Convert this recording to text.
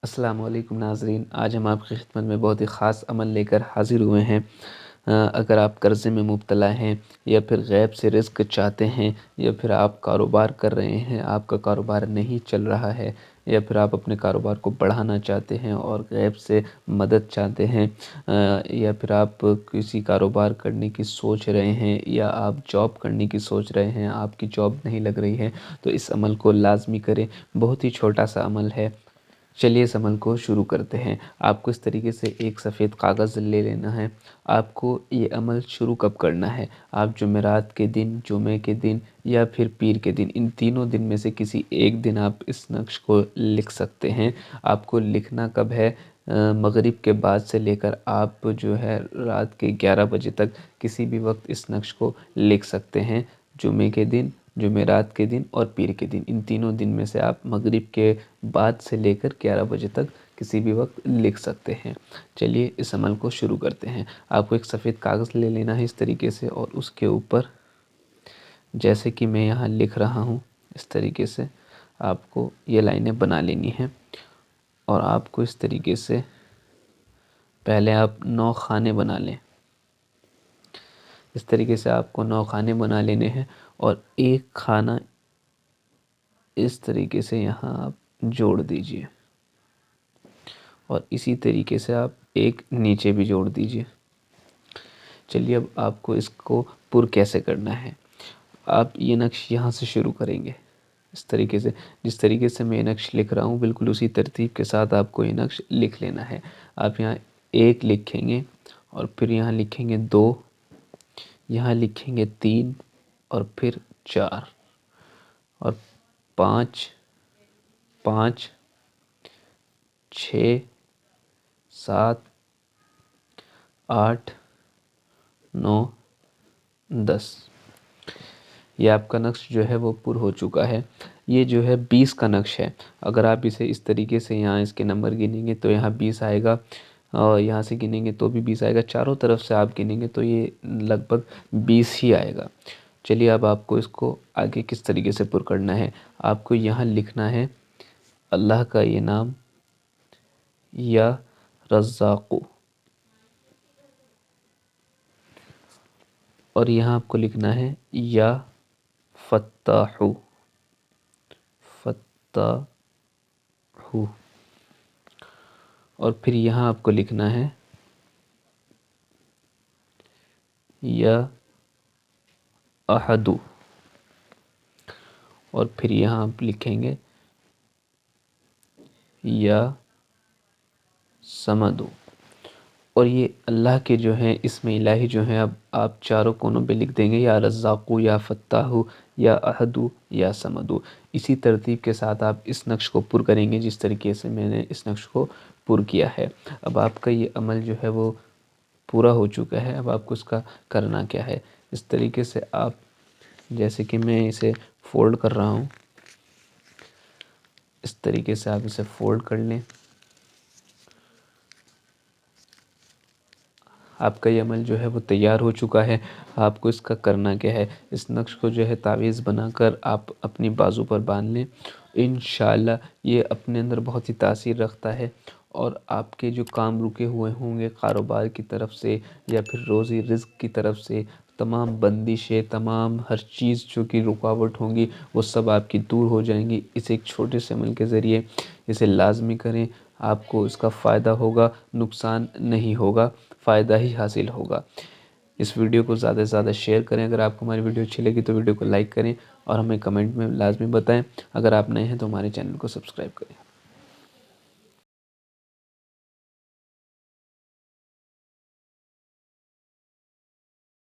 अस्सलाम वालेकुम नाज़रीन, आज हम आपकी खिदमत में बहुत ही ख़ास अमल लेकर हाज़िर हुए हैं। अगर आप कर्ज़े में मुब्तला हैं या फिर गैब से रिज़्क चाहते हैं या फिर आप कारोबार कर रहे हैं, आपका कारोबार नहीं चल रहा है या फिर आप अपने कारोबार को बढ़ाना चाहते हैं और गैब से मदद चाहते हैं, या फिर आप किसी कारोबार करने की सोच रहे हैं या आप जॉब करने की सोच रहे हैं, आपकी जॉब नहीं लग रही है, तो इस अमल को लाज़मी करें। बहुत ही छोटा सा अमल है। चलिए इस अमल को शुरू करते हैं। आपको इस तरीके से एक सफ़ेद कागज़ ले लेना है। आपको ये अमल शुरू कब करना है? आप जुमेरात के दिन, जुमे के दिन या फिर पीर के दिन, इन तीनों दिन में से किसी एक दिन आप इस नक्श को लिख सकते हैं। आपको लिखना कब है? मग़रिब के बाद से लेकर आप जो है रात के 11 बजे तक किसी भी वक्त इस नक्श को लिख सकते हैं। जुमे के दिन, जुमेरात के दिन और पीर के दिन, इन तीनों दिन में से आप मग़रिब के बाद से लेकर 11 बजे तक किसी भी वक्त लिख सकते हैं। चलिए इस अमल को शुरू करते हैं। आपको एक सफ़ेद कागज़ ले लेना है इस तरीके से, और उसके ऊपर जैसे कि मैं यहाँ लिख रहा हूँ इस तरीके से आपको ये लाइनें बना लेनी हैं। और आपको इस तरीके से पहले आप 9 खाने बना लें। इस तरीके से आपको 9 खाने बना लेने हैं और एक खाना इस तरीके से यहाँ आप जोड़ दीजिए और इसी तरीके से आप एक नीचे भी जोड़ दीजिए। चलिए अब आपको इसको पुर कैसे करना है। आप ये नक्श यहाँ से शुरू करेंगे इस तरीके से, जिस तरीके से मैं ये नक्श लिख रहा हूँ बिल्कुल उसी तरतीब के साथ आपको ये नक्श लिख लेना है। आप यहाँ 1 लिखेंगे और फिर यहाँ लिखेंगे 2, यहाँ लिखेंगे 3 और फिर 4 और 5, 5, 6, 7, 8, 9, 10। ये आपका नक्श जो है वो पुर हो चुका है। ये जो है 20 का नक्श है। अगर आप इसे इस तरीके से यहाँ इसके नंबर गिनेंगे तो यहाँ 20 आएगा, और यहाँ से गिनेंगे तो भी 20 आएगा। चारों तरफ से आप गिनेंगे तो ये लगभग 20 ही आएगा। चलिए अब आपको इसको आगे किस तरीके से पुर करना है। आपको यहाँ लिखना है अल्लाह का ये नाम, या रज़्ज़ाक़ु, और यहाँ आपको लिखना है या फ़त्ताहु, फ़त्ताहु, और फिर यहाँ आपको लिखना है या अहदु, और फिर यहाँ आप लिखेंगे या समदु। और ये अल्लाह के जो हैं इसमें इलाही जो हैं अब आप चारों कोनों पे लिख देंगे, या रज़्ज़ाक़ु, या फ़त्ताहु, या अहदु, या समदु। इसी तरतीब के साथ आप इस नक्श को पुर करेंगे जिस तरीके से मैंने इस नक्श को पुर किया है। अब आपका ये अमल जो है वो पूरा हो चुका है। अब आपको इसका करना क्या है। इस तरीके से आप, जैसे कि मैं इसे फ़ोल्ड कर रहा हूँ, इस तरीके से आप इसे फ़ोल्ड कर लें। आपका ये अमल जो है वो तैयार हो चुका है। आपको इसका करना क्या है, इस नक्श को जो है तावीज़ बनाकर आप अपनी बाजू पर बांध लें। इंशाअल्लाह ये अपने अंदर बहुत ही तासीर रखता है और आपके जो काम रुके हुए होंगे कारोबार की तरफ से या फिर रोज़ी रिज़्क की तरफ से, तमाम बंदिशें, तमाम हर चीज़ जो कि रुकावट होंगी वो सब आपकी दूर हो जाएंगी। इस एक छोटे से अमल के ज़रिए इसे लाज़मी करें। आपको इसका फ़ायदा होगा, नुकसान नहीं होगा, फ़ायदा ही हासिल होगा। इस वीडियो को ज़्यादा से ज़्यादा शेयर करें। अगर आपको हमारी वीडियो अच्छी लगी तो वीडियो को लाइक करें और हमें कमेंट में लाज़मी बताएं। अगर आप नए हैं तो हमारे चैनल को सब्सक्राइब करें।